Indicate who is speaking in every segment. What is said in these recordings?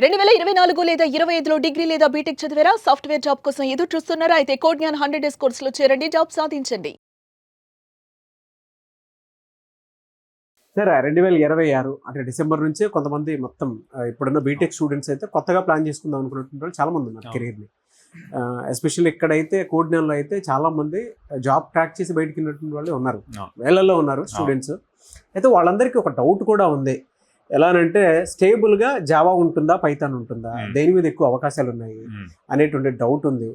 Speaker 1: 2024 లేదా 25లో డిగ్రీ లేదా బీటెక్ చదివారా? సాఫ్ట్‌వేర్ జాబ్ కోసం ఎదురు చూస్తున్నారా? అయితే కోడ్ జ్ఞాన్ 100 డేస్ కోర్సులో చేరండి, జాబ్ సాధించండి.
Speaker 2: సరే 2026 అంటే డిసెంబర్ నుంచే కొంతమంది మొత్తం ఇప్పుడున్న బీటెక్ స్టూడెంట్స్ అయితే కొత్తగా ప్లాన్ చేసుకుందాం అనుకున్నటువంటి వాళ్ళు చాలా మంది ఉన్నారు కెరీర్ని. ఎస్పెషల్లీ ఇక్కడైతే కోడ్ జ్ఞాన్లో అయితే చాలా మంది జాబ్ ట్రాక్ చేసి బయటకు వెళ్ళినటువంటి వాళ్ళు ఉన్నారు, వేలల్లో ఉన్నారు స్టూడెంట్స్. అయితే వాళ్ళందరికీ ఒక డౌట్ కూడా ఉంది. ఎలానంటే స్టేబుల్గా జావా ఉంటుందా, పైథాన్ ఉంటుందా, దేని మీద ఎక్కువ అవకాశాలు ఉన్నాయి అనేటువంటి డౌట్ ఉంది.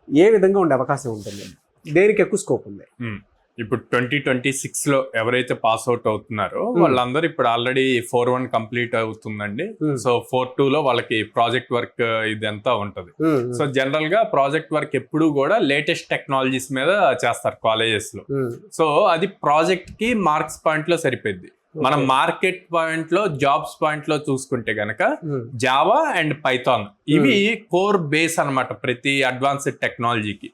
Speaker 2: ఏ విధంగా ఉండే అవకాశం ఉంటుంది, దేనికి ఎక్కువ స్కోప్ ఉంది?
Speaker 3: ఇప్పుడు 2026లో ఎవరైతే పాస్ అవుట్ అవుతున్నారో వాళ్ళందరూ ఇప్పుడు ఆల్రెడీ 4-1 కంప్లీట్ అవుతుందండి. సో 4-2లో వాళ్ళకి ప్రాజెక్ట్ వర్క్ ఇదంతా ఉంటది. సో జనరల్ గా ప్రాజెక్ట్ వర్క్ ఎప్పుడు కూడా లేటెస్ట్ టెక్నాలజీస్ మీద చేస్తారు కాలేజెస్ లో. సో అది ప్రాజెక్ట్ కి మార్క్స్ పాయింట్ లో సరిపోద్ది. మనం మార్కెట్ పాయింట్ లో, జాబ్స్ పాయింట్ లో చూసుకుంటే గనక జావా అండ్ పైథాన్ ఇవి కోర్ బేస్ అన్నమాట ప్రతి అడ్వాన్స్డ్ టెక్నాలజీకి.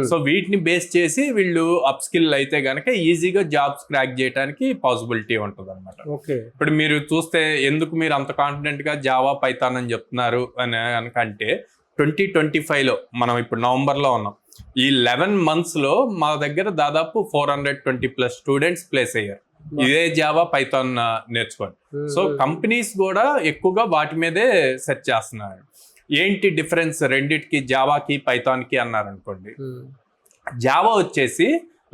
Speaker 3: సో వీటిని బేస్ చేసి వీళ్ళు అప్ స్కిల్ అయితే గనక ఈజీగా జాబ్స్ క్రాక్ చేయడానికి పాసిబిలిటీ ఉంటుంది అనమాట. ఇప్పుడు మీరు చూస్తే ఎందుకు మీరు అంత కాన్ఫిడెంట్ గా జావా పైథాన్ అని చెప్తున్నారు అని అంటే 2025లో మనం ఇప్పుడు నవంబర్ లో ఉన్నాం. ఈ 11 months లో మా దగ్గర దాదాపు 420+ స్టూడెంట్స్ ప్లేస్ అయ్యారు ఇదే జావా పైథాన్ నేర్చుకోండి. సో కంపెనీస్ కూడా ఎక్కువగా వాటి మీదే సెర్చ్ చేస్తున్నారు. ఏంటి డిఫరెన్స్ రెండిటికి, జావాకి పైథాన్కి అన్నారనుకోండి. జావా వచ్చేసి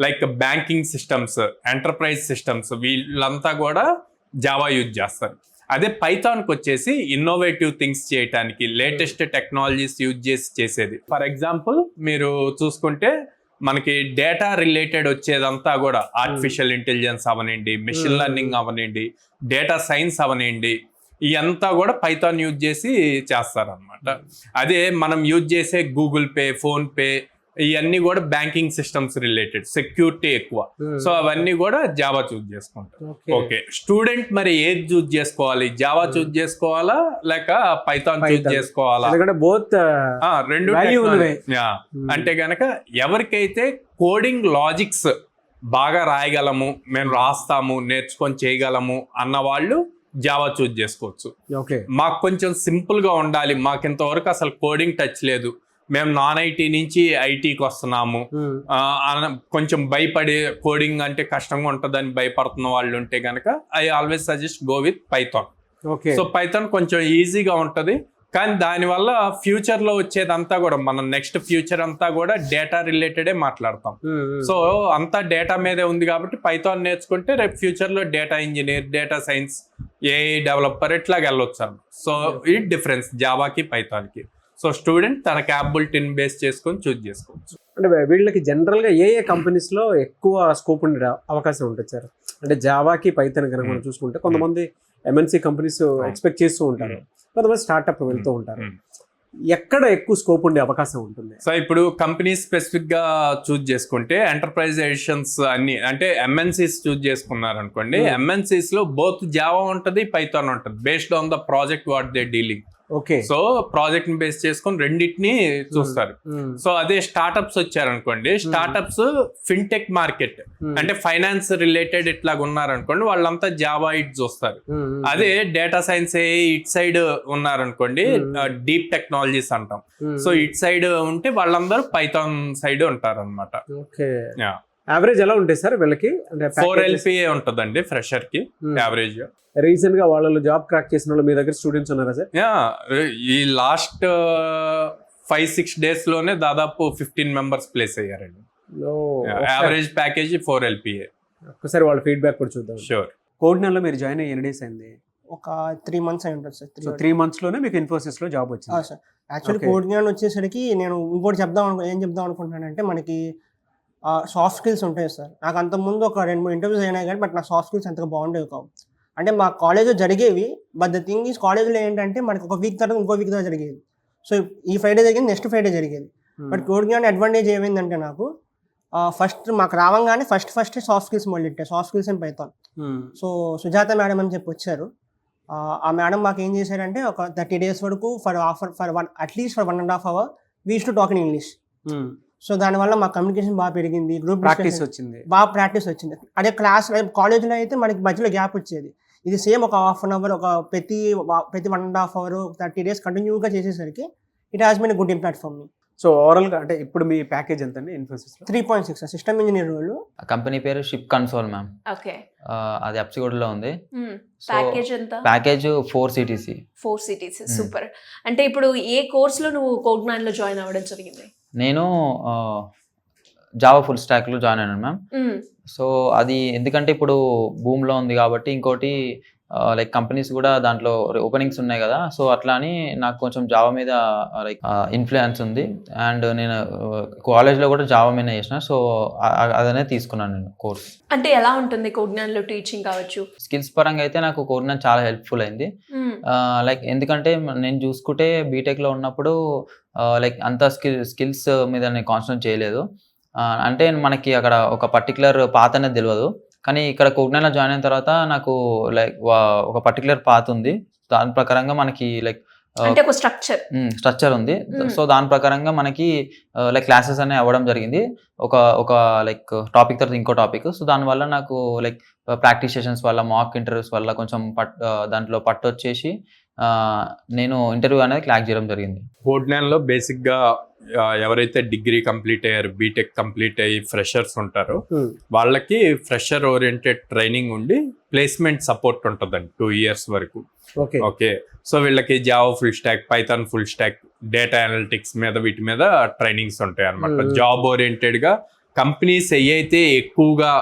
Speaker 3: like banking systems, enterprise systems వీళ్ళంతా కూడా జావా యూజ్ చేస్తారు. అదే పైథాన్కి వచ్చేసి ఇన్నోవేటివ్ థింగ్స్ చేయడానికి, లేటెస్ట్ టెక్నాలజీస్ యూజ్ చేసి చేసేది. ఫర్ ఎగ్జాంపుల్ మీరు చూసుకుంటే మనకి డేటా రిలేటెడ్ వచ్చేదంతా కూడా ఆర్టిఫిషియల్ ఇంటెలిజెన్స్ అవనండి, మెషిన్ లెర్నింగ్ అవనండి, డేటా సైన్స్ అవనండి, ఇదంతా కూడా పైథాన్ యూజ్ చేసి చేస్తారనమాట. అదే మనం యూజ్ చేసే గూగుల్ పే, ఫోన్ పే ఇవన్నీ కూడా బ్యాంకింగ్ సిస్టమ్స్ రిలేటెడ్, సెక్యూరిటీ ఎక్కువ. సో అవన్నీ కూడా జావా చూజ్ చేసుకుంటారు. ఓకే, స్టూడెంట్ మరి ఏది చూజ్ చేసుకోవాలి, జావా చూజ్ చేసుకోవాలా లేక పైథాన్ చూజ్ చేసుకోవాలా? రెండు అంటే గనక ఎవరికైతే కోడింగ్ లాజిక్స్ బాగా రాయగలము, మేము రాస్తాము, నేర్చుకొని చేయగలము అన్న వాళ్ళు జావా చూజ్ చేసుకోవచ్చు. మాకు కొంచెం సింపుల్ గా ఉండాలి, మాకు ఇంతవరకు అసలు కోడింగ్ టచ్ లేదు, మేము నాన్ ఐటీ నుంచి ఐటీకి వస్తున్నాము, కొంచెం భయపడి కోడింగ్ అంటే కష్టంగా ఉంటుందని భయపడుతున్న వాళ్ళు ఉంటే కనుక I always suggest go with Python. So Python కొంచెం ఈజీగా ఉంటుంది, కానీ దానివల్ల ఫ్యూచర్ లో వచ్చేదంతా కూడా మనం నెక్స్ట్ ఫ్యూచర్ అంతా కూడా డేటా రిలేటెడే మాట్లాడతాం. సో అంతా డేటా మీదే ఉంది కాబట్టి పైథాన్ నేర్చుకుంటే రేపు ఫ్యూచర్ లో data engineer, data science, AI developer ఇట్లాగ వెళ్ళొచ్చు. సో ఈ డిఫరెన్స్ జావాకి పైథాన్కి. సో స్టూడెంట్ తన క్యాపబిలిటీని బేస్ చేసుకొని చూజ్ చేసుకోవచ్చు.
Speaker 2: అంటే వీళ్ళకి జనరల్ గా ఏ కంపెనీస్ లో ఎక్కువ స్కోప్ ఉండే అవకాశం ఉంటుంది సార్? అంటే జావాకి పైథాన్ కనుక మనం చూసుకుంటే కొంతమంది ఎంఎన్సీ కంపెనీస్ ఎక్స్పెక్ట్ చేస్తూ ఉంటారు, కొంతమంది స్టార్ట్అప్ వెళ్తూ ఉంటారు. ఎక్కడ ఎక్కువ స్కోప్ ఉండే అవకాశం ఉంటుంది?
Speaker 3: సో ఇప్పుడు కంపెనీ స్పెసిఫిక్ గా చూజ్ చేసుకుంటే ఎంటర్ప్రైజేషన్స్ అన్ని అంటే ఎంఎన్సీస్ చూజ్ చేసుకున్నారు అనుకోండి. ఎంఎన్సీస్ లో బోత్ జావా ఉంటుంది, పైథాన్ ఉంటుంది, based on the project what they dealing. So project ని బేస్ చేసుకొని రెండింటిని చూస్తారు. సో అదే స్టార్ట్అప్స్ వచ్చారనుకోండి, స్టార్ట్అప్స్ ఫిన్టెక్ మార్కెట్ అంటే ఫైనాన్స్ రిలేటెడ్ ఇట్లాగా ఉన్నారనుకోండి, వాళ్ళంతా జావా ఇట్ చూస్తారు. అదే డేటా సైన్స్ ఇట్ సైడ్ ఉన్నారనుకోండి, డీప్ టెక్నాలజీస్ అంటాం. సో ఇట్ సైడ్ ఉంటే వాళ్ళందరూ పైథాన్ సైడ్ ఉంటారు అనమాట.
Speaker 2: యావరేజ్ ఎలా ఉంటాయి సార్ వీళ్ళకి?
Speaker 3: 4 LPA ఉంటుందండి ఫ్రెషర్ కి యావరేజ్ గా.
Speaker 2: రీసెంట్ గా వాళ్ళు జాబ్ క్రాక్ చేసిన వాళ్ళు మీ దగ్గర స్టూడెంట్స్ ఉన్నారా సార్?
Speaker 3: ఈ లాస్ట్ 5-6 days లోనే దాదాపు 15 members ప్లేస్ అయ్యారండి. Average package 4 LPA.
Speaker 2: ఒకసారి వాళ్ళ ఫీడ్బ్యాక్ కూడా చూద్దాం.
Speaker 3: షూర్.
Speaker 2: కోడ్ జ్ఞాన్లో మీరు జాయిన్ అయ్యి ఎన్ని డేస్ అయింది?
Speaker 4: ఒక 3 months అయి ఉంటుంది సార్.
Speaker 2: సో 3 months లోనే మీకు ఇన్ఫోసిస్ లో జాబ్ వచ్చింది?
Speaker 4: సార్ యాక్చువల్లీ కోడ్ జ్ఞాన్ వచ్చేసరికి నేను ఇంకోటి ఏం చెప్దాం అనుకుంటున్నానంటే, మనకి సాఫ్ట్ స్కిల్స్ ఉంటాయి సార్. నాకు అంతకుముందు ఒక 2-3 ఇంటర్వ్యూస్ అయినాయి కానీ బట్ నా సాఫ్ట్ స్కిల్స్ అంతగా బాగుండేవి కావు. అంటే మా కాలేజ్లో జరిగేవి, బట్ ద థింగ్ ఈస్ కాలేజ్లో ఏంటంటే మనకి ఒక వీక్ తర్వాత ఇంకో వీక్ తర్వాత జరిగేది. సో ఈ ఫ్రైడే జరిగింది, నెక్స్ట్ ఫ్రైడే జరిగేది. బట్ కోడ్ జ్ఞాన్ అడ్వాంటేజ్ ఏమైందంటే నాకు ఫస్ట్ మాకు రావంగానే ఫస్ట్ సాఫ్ట్ స్కిల్స్ మొదలెట్టాయి, soft skills and Python. So Sujatha madam అని చెప్పి వచ్చారు. ఆ మేడం మాకు ఏం చేశారంటే ఒక 30 days వరకు at least for 1.5 hour we used to talk in English. So దానివల్ల మా కమ్యూనికేషన్ బాగా పెరిగింది, గ్రూప్
Speaker 2: ప్రాక్టీస్ వచ్చింది,
Speaker 4: బాగా ప్రాక్టీస్ వచ్చింది. అదే క్లాస్ కాలేజ్లో అయితే మనకి మధ్యలో గ్యాప్ వచ్చేది. ఇది సేమ్ ఒక హాఫ్ అన్ అవర్, ఒక ప్రతి 1.5 అవర్ 30 డేస్ కంటిన్యూగా చేసేసరికి it has been good impact for me.
Speaker 2: So ఓవరాల్గా అంటే ఇప్పుడు మీ ప్యాకేజ్ ఎంత అండి ఇన్ఫోసిస్లో?
Speaker 4: 3.6 సిస్టమ్ ఇంజనీర్ రోల్.
Speaker 5: కంపెనీ పేరు షిప్ కన్సోల్ మ్యామ్.
Speaker 1: ఓకే.
Speaker 5: అది అప్సిగూడలో ఉంది.
Speaker 1: ప్యాకేజ్ ఎంత?
Speaker 5: Package 4 CTC.
Speaker 1: 4 సిటీస్. సూపర్. అంటే ఇప్పుడు ఏ కోర్స్ లో నువ్వు కోగ్నాన్ లో జాయిన్ అవ్వడం జరిగింది?
Speaker 5: నేను జావా ఫుల్ స్టాక్ లో జాయిన్ అయినాను మ్యామ్. సో అది ఎందుకంటే ఇప్పుడు భూమిలో ఉంది కాబట్టి, ఇంకోటి లైక్ కంపెనీస్ కూడా దాంట్లో ఓపెనింగ్స్ ఉన్నాయి కదా, సో అట్లా అని నాకు కొంచెం జావా మీద లైక్ ఇన్ఫ్లుయెన్స్ ఉంది. అండ్ నేను కాలేజ్లో కూడా జావా మీద చేసిన, సో అదనే తీసుకున్నాను నేను కోర్స్.
Speaker 1: అంటే ఎలా ఉంటుంది కోగ్నాన్ లో టీచింగ్ కావచ్చు?
Speaker 5: స్కిల్స్ పరంగా అయితే నాకు కోగ్నాన్ చాలా హెల్ప్ఫుల్ అయింది. లైక్ ఎందుకంటే నేను చూసుకుంటే బీటెక్లో ఉన్నప్పుడు లైక్ అంత స్కిల్స్ మీద నేను కాన్సన్ట్రేట్ చేయలేదు. అంటే మనకి అక్కడ ఒక పర్టికులర్ పాత్ అనేది తెలియదు, కానీ ఇక్కడ కోగ్నాన్లో జాయిన్ అయిన తర్వాత నాకు లైక్ ఒక పర్టికులర్ పాత్ ఉంది. దాని ప్రకారంగా మనకి లైక్
Speaker 1: అంటే ఒక స్ట్రక్చర్
Speaker 5: ఉంది. సో దాని ప్రకారంగా మనకి లైక్ క్లాసెస్ అనేవి అవ్వడం జరిగింది. ఒక లైక్ టాపిక్ తర్వాత ఇంకో టాపిక్. సో దానివల్ల నాకు లైక్ ప్రాక్టీస్ సెషన్స్ వల్ల, మాక్ ఇంటర్వ్యూస్ వల్ల కొంచెం దాంట్లో పట్టు వచ్చేసి నేను ఇంటర్వ్యూ అనేది క్లాక్ చేయడం జరిగింది.
Speaker 3: కోగ్నాన్లో బేసిక్గా ఎవరైతే డిగ్రీ కంప్లీట్ అయ్యారు, బీటెక్ కంప్లీట్ అయ్యి ఫ్రెషర్స్ ఉంటారో వాళ్ళకి ఫ్రెషర్ ఓరియంటెడ్ ట్రైనింగ్ ఉండి ప్లేస్మెంట్ సపోర్ట్ ఉంటుందండి 2 years వరకు. ఓకే. సో వీళ్ళకి Java full stock, Python full stock, data analytics మీద వీటి మీద ట్రైనింగ్స్ ఉంటాయి అనమాట. జాబ్ ఓరియంటెడ్ గా కంపెనీస్ ఏవైతే ఎక్కువగా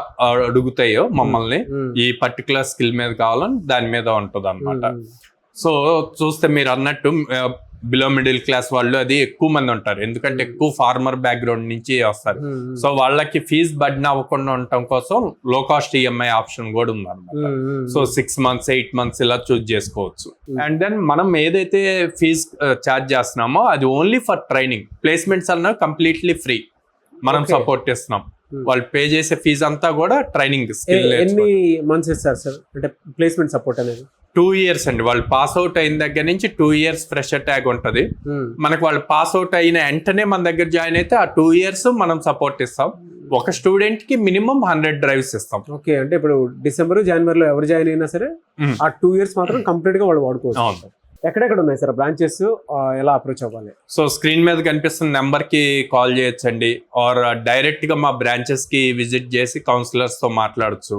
Speaker 3: అడుగుతాయో మమ్మల్ని ఈ పర్టికులర్ స్కిల్ మీద కావాలని దాని మీద ఉంటుంది అనమాట. సో చూస్తే మీరు అన్నట్టు బిలో మిడిల్ క్లాస్ వాళ్ళు అది ఎక్కువ మంది ఉంటారు, ఎందుకంటే ఎక్కువ ఫార్మర్ బ్యాక్గ్రౌండ్ నుంచి వస్తారు. సో వాళ్ళకి ఫీజు బర్డెన్ అవ్వకుండా ఉండటం కోసం లో కాస్ట్ ఈఎంఐ ఆప్షన్ కూడా ఉందన్నమాట. సో 6 months 8 months ఇలా చూస్ చేసుకోవచ్చు. అండ్ దెన్ మనం ఏదైతే ఫీజు ఛార్జ్ చేస్తున్నామో అది ఓన్లీ ఫర్ ట్రైనింగ్. ప్లేస్మెంట్స్ అన్నవి కంప్లీట్లీ ఫ్రీ, మనం సపోర్ట్ చేస్తున్నాం. వాళ్ళు పే చేసే ఫీజు అంతా కూడా ట్రైనింగ్ స్కిల్.
Speaker 2: ఎన్ని మంత్స్ ఇస్తారు సార్ అంటే ప్లేస్మెంట్ సపోర్ట్ అనేది?
Speaker 3: 2 years అండి. వాళ్ళు పాస్ అవుట్ అయిన దగ్గర నుంచి 2 years ఫ్రెషర్ ట్యాగ్ ఉంటుంది మనకు. వాళ్ళు పాస్ అవుట్ అయిన వెంటనే మన దగ్గర జాయిన్ అయితే ఆ 2 years మనం సపోర్ట్ ఇస్తాం. ఒక స్టూడెంట్ కి మినిమం 100 drives ఇస్తాం.
Speaker 2: ఓకే. అంటే ఇప్పుడు డిసెంబర్ జనవరిలో ఎవరు జాయిన్ అయినా సరే ఆ 2 years మాత్రం కంప్లీట్ గా వాళ్ళు వాడుకోవచ్చు. ఎక్కడెక్కడ ఉన్నాయి సార్ బ్రాంచెస్, ఎలా అప్రోచ్ అవ్వాలి?
Speaker 3: సో స్క్రీన్ మీద కనిపిస్తున్న నెంబర్ కి కాల్ చేయొచ్చండి, ఆర్ డైరెక్ట్ గా మా బ్రాంచెస్ కి విజిట్ చేసి కౌన్సిలర్స్ తో మాట్లాడచ్చు.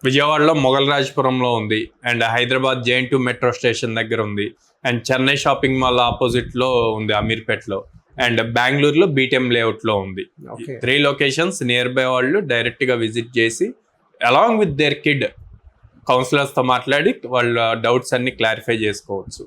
Speaker 3: విజయవాడలో మొగల్రాజపురంలో ఉంది, and Hyderabad JN2 metro station దగ్గర ఉంది, and Chennai shopping mall opposite లో ఉంది అమీర్పేటలో, అండ్ బెంగళూరులో BTM లేఅవుట్ లో ఉంది. 3 locations నియర్ బై వాళ్ళు డైరెక్ట్ గా విజిట్ చేసి along with their kid counsellors తో మాట్లాడి వాళ్ళ డౌట్స్ అన్ని క్లారిఫై చేసుకోవచ్చు.